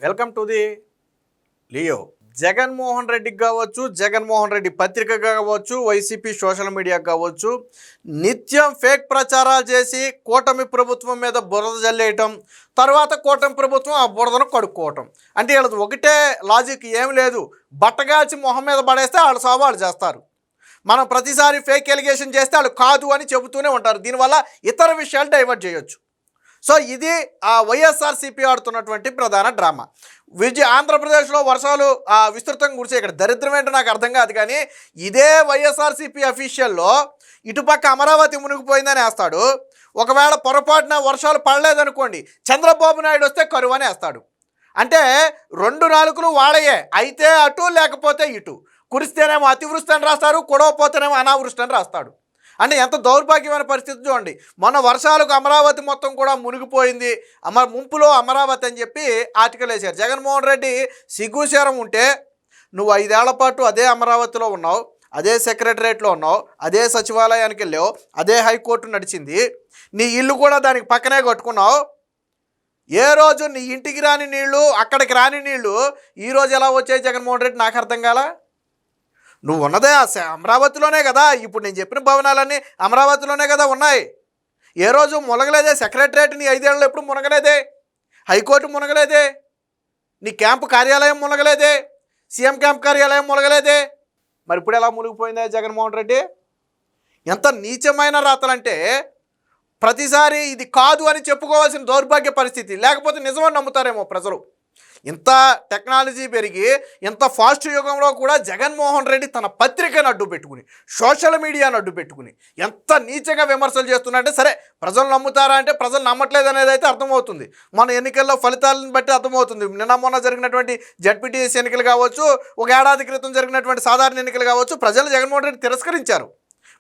Welcome to the Leo. Jaganmohan రెడ్డికి కావచ్చు, జగన్మోహన్ రెడ్డి పత్రిక కావచ్చు, వైసీపీ సోషల్ మీడియా కావచ్చు, నిత్యం ఫేక్ ప్రచారాలు చేసి కూటమి ప్రభుత్వం మీద బురద జల్లేయటం, తర్వాత కూటమి ప్రభుత్వం ఆ బురదను కడుక్కోవటం. అంటే వీళ్ళది ఒకటే లాజిక్, ఏం లేదు. బట్టగాల్చి మొహం మీద పడేస్తే వాళ్ళు సవాళ్ళు చేస్తారు. మనం ప్రతిసారి ఫేక్ ఎలిగేషన్ చేస్తే వాళ్ళు కాదు అని చెబుతూనే ఉంటారు. దీనివల్ల ఇతర విషయాలు డైవర్ట్ చేయొచ్చు. సో ఇది వైఎస్ఆర్సీపీ ఆడుతున్నటువంటి ప్రధాన డ్రామా. ఆంధ్రప్రదేశ్లో వర్షాలు విస్తృతంగా కురిసే. ఇక్కడ దరిద్రం ఏంటో నాకు అర్థం కాదు, కానీ ఇదే వైఎస్ఆర్సీపీ అఫీషియల్లో ఇటుపక్క అమరావతి మునిగిపోయిందని వేస్తాడు. ఒకవేళ పొరపాటున వర్షాలు పడలేదనుకోండి, చంద్రబాబు నాయుడు వస్తే కరువు అని వేస్తాడు. అంటే రెండు నాలుగులు వాడయే, అయితే అటు లేకపోతే ఇటు. కురిస్తేనేమో అతివృష్టి అని రాస్తారు, కుడవపోతేనేమో అనావృష్టి అని రాస్తాడు. అంటే ఎంత దౌర్భాగ్యమైన పరిస్థితి చూడండి. మొన్న వర్షాలకు అమరావతి మొత్తం కూడా మునిగిపోయింది, ముంపులో అమరావతి అని చెప్పి ఆర్టికల్ వేశారు. జగన్మోహన్ రెడ్డి సిగ్గుశరం ఉంటే నువ్వు 5 ఏళ్ల పాటు అదే అమరావతిలో ఉన్నావు, అదే సెక్రటరేట్లో ఉన్నావు, అదే సచివాలయానికి వెళ్ళావు, అదే హైకోర్టు నడిచింది, నీ ఇల్లు కూడా దానికి పక్కనే కట్టుకున్నావు. ఏ రోజు నీ ఇంటికి రాని నీళ్లు, అక్కడికి రాని నీళ్లు ఈరోజు ఎలా వచ్చాయి జగన్మోహన్ రెడ్డి? నాకు అర్థం కాలా. నువ్వు ఉన్నదే అమరావతిలోనే కదా, ఇప్పుడు నేను చెప్పిన భవనాలన్నీ అమరావతిలోనే కదా ఉన్నాయి. ఏ రోజు మునగలేదే. సెక్రటరేట్ నీ 5 ఏళ్ళలో ఎప్పుడు మునగలేదే, హైకోర్టు మునగలేదే, నీ క్యాంపు కార్యాలయం మునగలేదే, సీఎం క్యాంప్ కార్యాలయం మునగలేదే. మరి ఇప్పుడు ఎలా మునిగిపోయిందే జగన్మోహన్ రెడ్డి? ఎంత నీచమైన రాతలంటే ప్రతిసారి ఇది కాదు అని చెప్పుకోవాల్సిన దౌర్భాగ్య పరిస్థితి. లేకపోతే నిజమని నమ్ముతారేమో ప్రజలు. ఇంత టెక్నాలజీ పెరిగి ఇంత ఫాస్ట్ యుగంలో కూడా జగన్మోహన్ రెడ్డి తన పత్రికను అడ్డు పెట్టుకుని, సోషల్ మీడియాను అడ్డు పెట్టుకుని ఎంత నీచంగా విమర్శలు చేస్తున్నారంటే, సరే ప్రజలు నమ్ముతారా అంటే ప్రజలు నమ్మట్లేదు అనేది అయితే అర్థమవుతుంది. మన ఎన్నికల్లో ఫలితాలను బట్టి అర్థమవుతుంది. నిన్న మొన్న జరిగినటువంటి జడ్పీటీసీ ఎన్నికలు కావచ్చు, ఒక ఏడాది క్రితం జరిగినటువంటి సాధారణ ఎన్నికలు కావచ్చు, ప్రజలు జగన్మోహన్ రెడ్డి తిరస్కరించారు.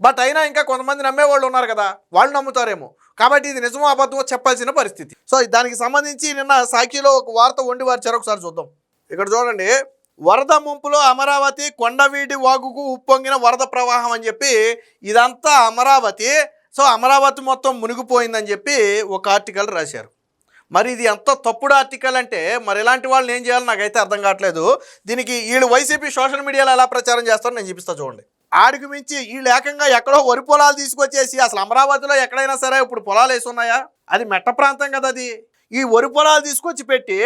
బట్ అయినా ఇంకా కొంతమంది నమ్మేవాళ్ళు ఉన్నారు కదా, వాళ్ళు నమ్ముతారేమో. కాబట్టి ఇది నిజమో అబద్ధమో చెప్పాల్సిన పరిస్థితి. సో దానికి సంబంధించి నిన్న సాక్షిలో ఒక వార్త వండి వార్చారు, ఒకసారి చూద్దాం. ఇక్కడ చూడండి, వరద ముంపులో అమరావతి, కొండవీడి వాగుకు ఉప్పొంగిన వరద ప్రవాహం అని చెప్పి ఇదంతా అమరావతి. సో అమరావతి మొత్తం మునిగిపోయిందని చెప్పి ఒక ఆర్టికల్ రాశారు. మరి ఇది ఎంత తప్పుడు ఆర్టికల్ అంటే మరి ఇలాంటి వాళ్ళని ఏం చేయాలో నాకైతే అర్థం కావట్లేదు. దీనికి వీళ్ళు వైసీపీ సోషల్ మీడియాలో ఎలా ప్రచారం చేస్తారో నేను చూపిస్తా చూడండి. ఆడికి మించి వీళ్ళు ఏకంగా ఎక్కడో వరి పొలాలు తీసుకొచ్చేసి, అసలు అమరావతిలో ఎక్కడైనా సరే ఇప్పుడు పొలాలు వేసి ఉన్నాయా? అది మెట్ట ప్రాంతం కదా అది. ఈ వరి పొలాలు తీసుకొచ్చి పెట్టి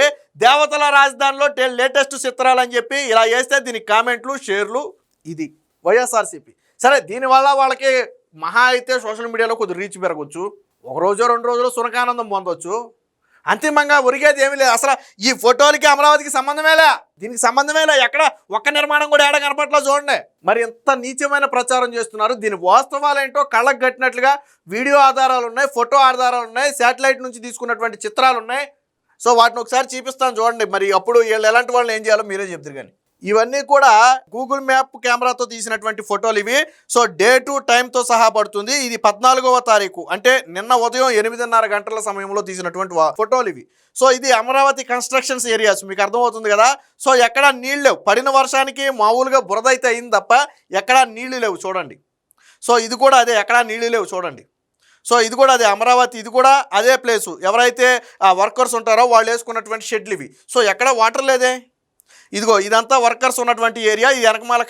దేవతల రాజధానిలో లేటెస్ట్ చిత్రాలు అని చెప్పి ఇలా వేస్తే దీనికి కామెంట్లు, షేర్లు. ఇది వైఎస్ఆర్సీపీ. సరే, దీనివల్ల వాళ్ళకి మహా అయితే సోషల్ మీడియాలో కొద్దిగా రీచ్ పెరగవచ్చు, ఒక రోజు 2 రోజులు సునకానందం పొందవచ్చు. అంతిమంగా ఒరిగేది ఏమీ లేదు. అసలు ఈ ఫోటోలకి అమరావతికి సంబంధమేలే, దీనికి సంబంధమేలే. ఎక్కడ ఒక్క నిర్మాణం కూడా ఏడ కనపట్లా చూడండి. మరి ఎంత నీచమైన ప్రచారం చేస్తున్నారు. దీని వాస్తవాలేంటో కళ్ళకు కట్టినట్లుగా వీడియో ఆధారాలు ఉన్నాయి, ఫోటో ఆధారాలు ఉన్నాయి, శాటిలైట్ నుంచి తీసుకున్నటువంటి చిత్రాలు ఉన్నాయి. సో వాటిని ఒకసారి చూపిస్తాను చూడండి. మరి అప్పుడు వీళ్ళు ఎలాంటి వాళ్ళని ఏం చేయాలో మీరే చెప్తారు. కానీ ఇవన్నీ కూడా గూగుల్ మ్యాప్ కెమెరాతో తీసినటువంటి ఫోటోలు ఇవి. సో డే టు టైంతో సహా పడుతుంది. ఇది 14వ తారీఖు, అంటే నిన్న ఉదయం 8:30 గంటల సమయంలో తీసినటువంటి ఫోటోలు ఇవి. సో ఇది అమరావతి కన్స్ట్రక్షన్స్ ఏరియాస్, మీకు అర్థమవుతుంది కదా. సో ఎక్కడా నీళ్ళు లేవు. పడిన వర్షానికి మామూలుగా బురద అయితే అయింది తప్ప ఎక్కడా నీళ్లు లేవు చూడండి. సో ఇది కూడా అదే, ఎక్కడా నీళ్లు లేవు చూడండి. సో ఇది కూడా అదే అమరావతి, ఇది కూడా అదే ప్లేసు. ఎవరైతే వర్కర్స్ ఉంటారో వాళ్ళు వేసుకున్నటువంటి షెడ్లు ఇవి. సో ఎక్కడ వాటర్ లేదే. ఇదిగో ఇదంతా వర్కర్స్ ఉన్నటువంటి ఏరియా. ఈ వెనకమాల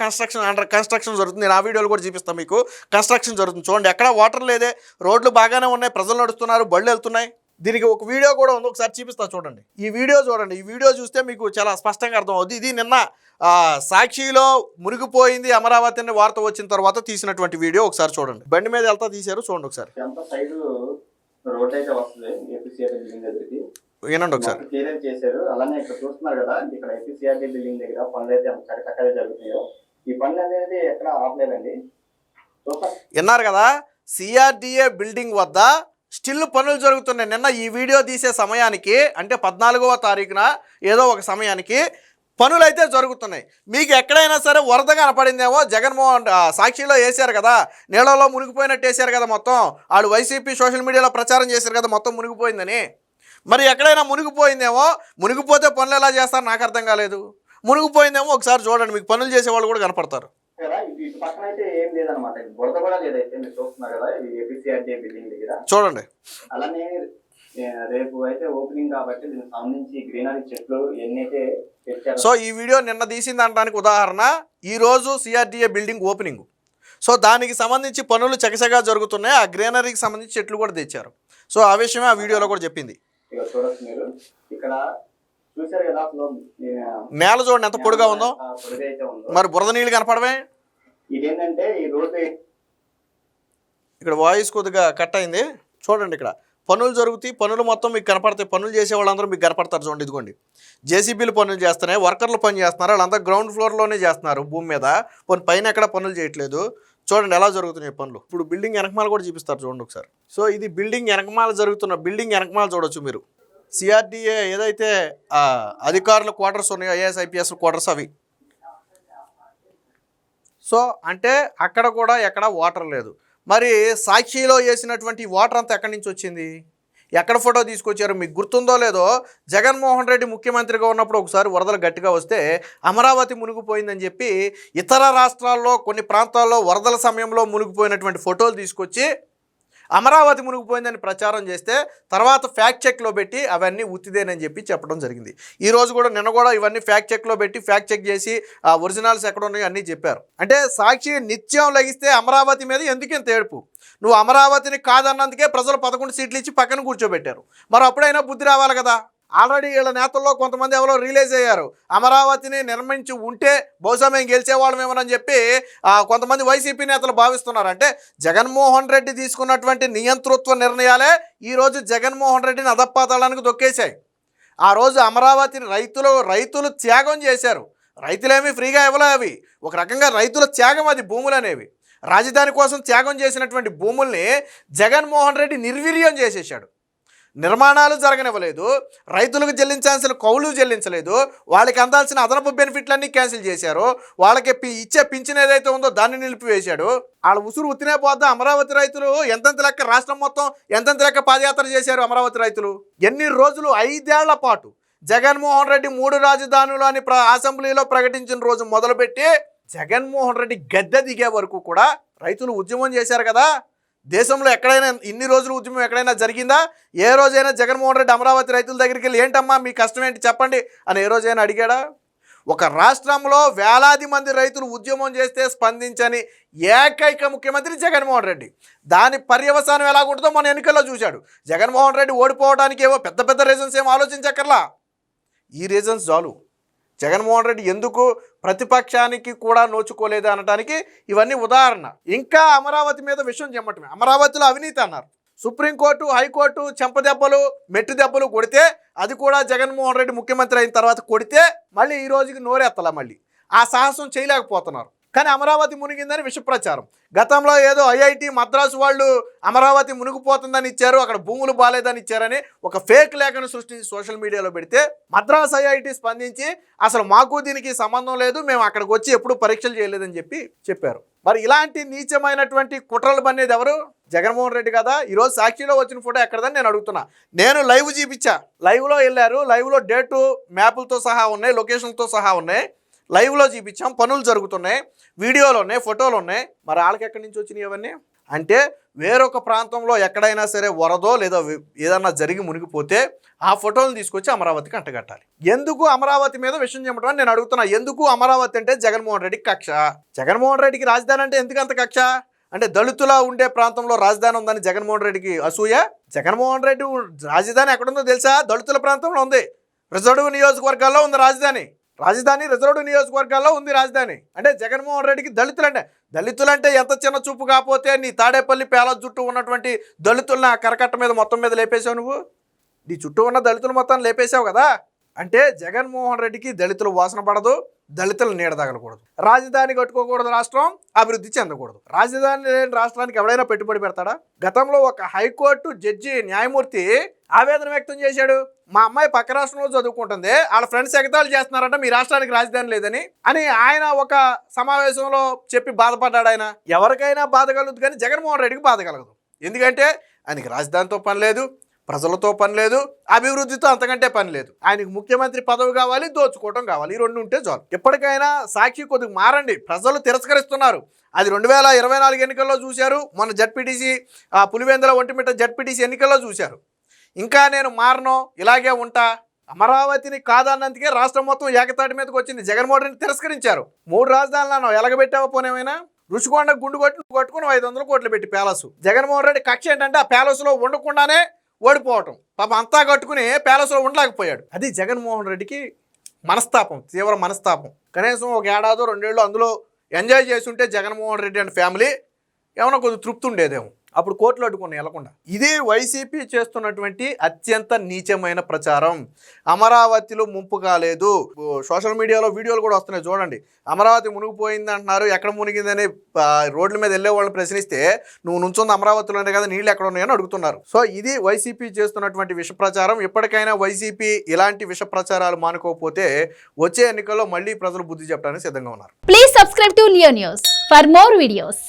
అండర్ కన్స్ట్రక్షన్ జరుగుతుంది. నేను ఆ వీడియోలు కూడా చూపిస్తాను మీకు. కన్స్ట్రక్షన్ జరుగుతుంది చూడండి. ఎక్కడ వాటర్ లేదే, రోడ్లు బాగానే ఉన్నాయి, ప్రజలు నడుస్తున్నారు, బళ్ళు వెళ్తున్నాయి. దీనికి ఒక వీడియో కూడా ఉంది, ఒకసారి చూపిస్తా చూడండి. ఈ వీడియో చూడండి. ఈ వీడియో చూస్తే మీకు చాలా స్పష్టంగా అర్థం అవుతుంది. ఇది నిన్న సాక్షిలో మునిగిపోయింది అమరావతి అనే వార్త వచ్చిన తర్వాత తీసినటువంటి వీడియో. ఒకసారి చూడండి. బండి మీద వెళ్తా తీశారు, చూడండి ఒకసారి. వినండి ఒకసారి. క్లియర్ చేశారు. అలానే ఇక్కడ చూస్తున్నారు కదా, ఇక్కడ ఏపీసీఆర్డీ బిల్డింగ్ దగ్గర పనులు అయితే చక్కగా జరుగుతున్నాయో, ఈ పనులు అనేది ఎక్కడ ఆపలేదండి. విన్నారు కదా, సిఆర్డీఏ బిల్డింగ్ వద్ద స్టిల్ పనులు జరుగుతున్నాయి. నిన్న ఈ వీడియో తీసే సమయానికి, అంటే 14వ తారీఖున ఏదో ఒక సమయానికి పనులు అయితే జరుగుతున్నాయి. మీకు ఎక్కడైనా సరే వరద కనపడిందేమో, జగన్మోహన్ సాక్షిలో వేశారు కదా, నీళ్ళలో మునిగిపోయినట్టు వేశారు కదా మొత్తం. వాళ్ళు వైసీపీ సోషల్ మీడియాలో ప్రచారం చేశారు కదా మొత్తం మునిగిపోయిందని. మరి ఎక్కడైనా మునిగిపోయిందేమో, మునిగిపోతే పనులు ఎలా చేస్తారు నాకు అర్థం కాలేదు. మునిగిపోయిందేమో ఒకసారి చూడండి, మీకు పనులు చేసే వాళ్ళు కూడా కనపడతారు. చూడండి. అలానే రేపు అయితే ఓపెనింగ్ కాబట్టి దీనికి సంబంధించి గ్రీనరీ చెట్లు ఎన్నైతే తెచ్చారో. సో ఈ వీడియో నిన్న తీసింది అనడానికి ఉదాహరణ, ఈరోజు సిఆర్డిఏ బిల్డింగ్ ఓపెనింగ్. సో దానికి సంబంధించి పనులు చకచగా జరుగుతున్నాయి. ఆ గ్రీనరీకి సంబంధించి చెట్లు కూడా తెచ్చారు. సో ఆ విషయమే ఆ వీడియోలో కూడా చెప్పింది. ఇక చూడొచ్చు మీరు ఇక్కడ చూశారు కదా, అసలు నేల చూడండి ఎంత పొడిగా ఉందో. పొడిగా అయితే ఉందో. మరి బురద నీళ్ళు కనపడమే. ఇదేంటంటే ఈ రోడ్డు ఇక్కడ వాయిస్ కొద్దిగా కట్ అయింది. చూడండి ఇక్కడ పనులు జరుగుతాయి. పనులు మొత్తం మీకు కనపడతాయి. పనులు చేసే వాళ్ళందరూ మీకు కనపడతారు. చూడండి ఇదిగోండి, జేసీబీలు పనులు చేస్తున్నాయి, వర్కర్లు పని చేస్తున్నారు. వాళ్ళంతా గ్రౌండ్ ఫ్లోర్లోనే చేస్తున్నారు భూమి మీద. పైన ఎక్కడ పనులు చేయట్లేదు. చూడండి ఎలా జరుగుతున్నాయి పనులు. ఇప్పుడు బిల్డింగ్ వెనకమాల కూడా చూపిస్తారు చూడండి ఒకసారి. సో ఇది బిల్డింగ్ వెనకమాల జరుగుతున్న బిల్డింగ్ వెనకమాల చూడొచ్చు మీరు. సిఆర్డిఏ ఏదైతే అధికారుల క్వార్టర్స్ ఉన్నాయో, ఐఏఎస్ ఐపీఎస్ క్వార్టర్స్ అవి. సో అంటే అక్కడ కూడా ఎక్కడ వాటర్ లేదు. మరి సాక్షిలో వేసినటువంటి వాటర్ అంతా ఎక్కడి నుంచి వచ్చింది, ఎక్కడ ఫోటో తీసుకొచ్చారు మీకు గుర్తుందో లేదో. జగన్మోహన్ రెడ్డి ముఖ్యమంత్రిగా ఉన్నప్పుడు ఒకసారి వరదలు గట్టిగా వస్తే అమరావతి మునిగిపోయిందని చెప్పి ఇతర రాష్ట్రాల్లో కొన్ని ప్రాంతాల్లో వరదల సమయంలో మునిగిపోయినటువంటి ఫోటోలు తీసుకొచ్చి అమరావతి మునిగిపోయిందని ప్రచారం చేస్తే తర్వాత ఫ్యాక్ట్ చెక్లో పెట్టి అవన్నీ ఉత్తిదేనని చెప్పి చెప్పడం జరిగింది. ఈరోజు కూడా నిన్న కూడా ఇవన్నీ ఫ్యాక్ట్ చెక్లో పెట్టి ఫ్యాక్ట్ చెక్ చేసి ఆ ఒరిజినల్స్ ఎక్కడ ఉన్నాయో అన్నీ చెప్పారు. అంటే సాక్షి నిత్యం లగిస్తే అమరావతి మీద ఎందుకు ఇంత ఏడుపు? నువ్వు అమరావతిని కాదన్నందుకే ప్రజలు 11 సీట్లు ఇచ్చి పక్కన కూర్చోబెట్టారు. మరి అప్పుడైనా బుద్ధి రావాలి కదా. ఆల్రెడీ వీళ్ళ నేతల్లో కొంతమంది ఎవరో రిలీజ్ అయ్యారు. అమరావతిని నిర్మించి ఉంటే బహుశా మేము గెలిచేవాళ్ళమేమోనని చెప్పి కొంతమంది వైసీపీ నేతలు భావిస్తున్నారు. అంటే జగన్మోహన్ రెడ్డి తీసుకున్నటువంటి నియంతృత్వ నిర్ణయాలే ఈరోజు జగన్మోహన్ రెడ్డిని అధపాతాళానికి దొక్కేశాయి. ఆ రోజు అమరావతిని రైతులు త్యాగం చేశారు. రైతులేమీ ఫ్రీగా ఇవ్వలే. అవి ఒక రకంగా రైతుల త్యాగం, అది భూములు అనేవి. రాజధాని కోసం త్యాగం చేసినటువంటి భూముల్ని జగన్మోహన్ రెడ్డి నిర్వీర్యం చేసేసాడు. నిర్మాణాలు జరగనివ్వలేదు, రైతులకు చెల్లించాల్సిన కౌలు చెల్లించలేదు, వాళ్ళకి అందాల్సిన అదనపు బెనిఫిట్లన్నీ క్యాన్సిల్ చేశారు, వాళ్ళకి ఇచ్చే పింఛన్ ఏదైతే ఉందో దాన్ని నిలిపివేశాడు. వాళ్ళ ఉసురు ఉత్తినే పోద్దా. అమరావతి రైతులు ఎంతెంత లెక్క రాష్ట్రం మొత్తం ఎంతెంత లెక్క పాదయాత్ర చేశారు అమరావతి రైతులు. ఎన్ని రోజులు 5 ఏళ్ల పాటు జగన్మోహన్ రెడ్డి 3 రాజధానులు అని అసెంబ్లీలో ప్రకటించిన రోజు మొదలుపెట్టి జగన్మోహన్ రెడ్డి గద్దె దిగే వరకు కూడా రైతులు ఉద్యమం చేశారు కదా. దేశంలో ఎక్కడైనా ఇన్ని రోజులు ఉద్యమం ఎక్కడైనా జరిగిందా? ఏ రోజైనా జగన్మోహన్ రెడ్డి అమరావతి రైతుల దగ్గరికి వెళ్ళి ఏంటమ్మా మీ కష్టం ఏంటి చెప్పండి అని ఏ రోజైనా అడిగాడా? ఒక రాష్ట్రంలో వేలాది మంది రైతులు ఉద్యమం చేస్తే స్పందించని ఏకైక ముఖ్యమంత్రి జగన్మోహన్ రెడ్డి. దాని పర్యవసానం ఎలాగుంటుందో మన ఎన్నికల్లో చూశాడు. జగన్మోహన్ రెడ్డి ఓడిపోవడానికి ఏవో పెద్ద పెద్ద రీజన్స్ ఏమో ఆలోచించక్కర్లా. ఈ రీజన్స్ చాలు. జగన్మోహన్ రెడ్డి ఎందుకు ప్రతిపక్షానికి కూడా నోచుకోలేదు అనడానికి ఇవన్నీ ఉదాహరణ. ఇంకా అమరావతి మీద విషయం చెమ్మటమే. అమరావతిలో అవినీతి అన్నారు. సుప్రీంకోర్టు, హైకోర్టు చెంపదెబ్బలు, మెట్టు దెబ్బలు కొడితే అది కూడా జగన్మోహన్ రెడ్డి ముఖ్యమంత్రి అయిన తర్వాత కొడితే మళ్ళీ ఈ రోజుకి నోరెత్తలా. మళ్ళీ ఆ సాహసం చేయలేకపోతున్నారు. కానీ అమరావతి మునిగిందని విష ప్రచారం. గతంలో ఏదో ఐఐటి మద్రాసు వాళ్ళు అమరావతి మునిగిపోతుందని ఇచ్చారు, అక్కడ భూములు బాలేదని ఇచ్చారని ఒక ఫేక్ లేఖను సృష్టించి సోషల్ మీడియాలో పెడితే మద్రాసు ఐఐటి స్పందించి అసలు మాకు దీనికి సంబంధం లేదు, మేము అక్కడికి వచ్చి ఎప్పుడు పరీక్షలు చేయలేదని చెప్పారు. మరి ఇలాంటి నీచమైనటువంటి కుట్రలు పనేది ఎవరు? జగన్మోహన్ రెడ్డి కదా. ఈరోజు సాక్షిలో వచ్చిన ఫోటో ఎక్కడదని నేను అడుగుతున్నా. నేను లైవ్ చూపించా, లైవ్లో వెళ్ళారు, లైవ్లో డేటు మ్యాపులతో సహా ఉన్నాయి, లొకేషన్తో సహా ఉన్నాయి, లైవ్లో చూపించాం. పనులు జరుగుతున్నాయి, వీడియోలు ఉన్నాయి, ఫోటోలు ఉన్నాయి. మరి వాళ్ళకి ఎక్కడి నుంచి వచ్చినాయి అవన్నీ? అంటే వేరొక ప్రాంతంలో ఎక్కడైనా సరే వరదో లేదో ఏదన్నా జరిగి మునిగిపోతే ఆ ఫోటోలను తీసుకొచ్చి అమరావతికి అంటగట్టాలి. ఎందుకు అమరావతి మీద విషయం చెప్పడం అని నేను అడుగుతున్నా. ఎందుకు అమరావతి అంటే జగన్మోహన్ రెడ్డికి కక్ష? జగన్మోహన్ రెడ్డికి రాజధాని అంటే ఎందుకు అంత కక్ష? అంటే దళితుల ఉండే ప్రాంతంలో రాజధాని ఉందని జగన్మోహన్ రెడ్డికి అసూయ? జగన్మోహన్ రెడ్డి రాజధాని ఎక్కడుందో తెలుసా? దళితుల ప్రాంతంలో ఉంది. రిజర్వ్ నియోజకవర్గాల్లో ఉంది రాజధాని. రిజర్వ్డ్ నియోజకవర్గాల్లో ఉంది రాజధాని. అంటే జగన్మోహన్ రెడ్డికి దళితులంటే ఎంత చిన్న చూపు కాకపోతే నీ తాడేపల్లి ప్యాలెస్ చుట్టూ ఉన్నటువంటి దళితులను ఆ కరకట్ట మీద మొత్తం మీద లేపేశావు. నువ్వు నీ చుట్టూ ఉన్న దళితులు మొత్తం లేపేశావు కదా. అంటే జగన్మోహన్ రెడ్డికి దళితులు వాసన పడదు, దళితులు నీడ తగలకూడదు, రాజధాని కట్టుకోకూడదు, రాష్ట్రం అభివృద్ధి చెందకూడదు. రాజధాని లేని రాష్ట్రానికి ఎవడైనా పెట్టుబడి పెడతాడా? గతంలో ఒక హైకోర్టు జడ్జి న్యాయమూర్తి ఆవేదన వ్యక్తం చేశాడు. మా అమ్మాయి పక్క రాష్ట్రంలో చదువుకుంటుంది, వాళ్ళ ఫ్రెండ్స్ ఎగతాళి చేస్తున్నారంట మీ రాష్ట్రానికి రాజధాని లేదని అని ఆయన ఒక సమావేశంలో చెప్పి బాధపడ్డాడు. ఆయన ఎవరికైనా బాధ కలుగుతుంది కానీ జగన్మోహన్ రెడ్డికి బాధ కలగదు. ఎందుకంటే ఆయనకి రాజధానితో పని లేదు, ప్రజలతో పని లేదు, అభివృద్ధితో అంతకంటే పని లేదు. ఆయనకు ముఖ్యమంత్రి పదవి కావాలి, దోచుకోవటం కావాలి. ఈ రెండు ఉంటే చాలు. ఎప్పటికైనా సాక్షి కొద్దిగా మారండి. ప్రజలు తిరస్కరిస్తున్నారు. అది 2024 ఎన్నికల్లో చూశారు. మన జడ్పీటీసీ పులివెందుల ఒంటిమిట్ట జడ్పీటీసీ ఎన్నికల్లో చూశారు. ఇంకా నేను మారను, ఇలాగే ఉంటా. అమరావతిని కాదన్నందుకే రాష్ట్రం మొత్తం ఏకతాటి మీదకి వచ్చింది. జగన్మోహన్ రెడ్డి తిరస్కరించారు. 3 రాజధానులను ఎలగబెట్టావా పోనేమైనా? రుషికొండ గుండు కొట్టుకుని 500 కోట్లు పెట్టి ప్యాలెస్. జగన్మోహన్ రెడ్డి కక్ష ఏంటంటే ఆ ప్యాలెస్లో ఉండకుండానే ఓడిపోవటం. పాప అంతా కట్టుకుని ప్యాలెస్లో ఉండలేకపోయాడు. అది జగన్మోహన్ రెడ్డికి మనస్తాపం, తీవ్ర మనస్తాపం. కనీసం 1 ఏడాదో 2 ఏళ్ళు అందులో ఎంజాయ్ చేసి ఉంటే జగన్మోహన్ రెడ్డి అండ్ ఫ్యామిలీ ఏమైనా కొంచెం తృప్తి ఉండేదేమో. అప్పుడు కోర్టులో అడ్డుకుని వెళ్లకుండా. ఇది వైసీపీ చేస్తున్నటువంటి అత్యంత నీచమైన ప్రచారం. అమరావతిలో ముంపు కాలేదు. సోషల్ మీడియాలో వీడియోలు కూడా వస్తున్నాయి చూడండి. అమరావతి మునిగిపోయింది అంటున్నారు. ఎక్కడ మునిగిందని రోడ్ల మీద వెళ్ళే వాళ్ళని ప్రశ్నిస్తే నువ్వు నుంచుంది అమరావతిలోనే కదా, నీళ్ళు ఎక్కడ ఉన్నాయని అడుగుతున్నారు. సో ఇది వైసీపీ చేస్తున్నటువంటి విష ప్రచారం. ఇప్పటికైనా వైసీపీ ఇలాంటి విష ప్రచారాలు మానుకోకపోతే వచ్చే ఎన్నికల్లో మళ్ళీ ప్రజలు బుద్ధి చెప్పడానికి సిద్ధంగా ఉన్నారు. Please subscribe to Leo news for more videos.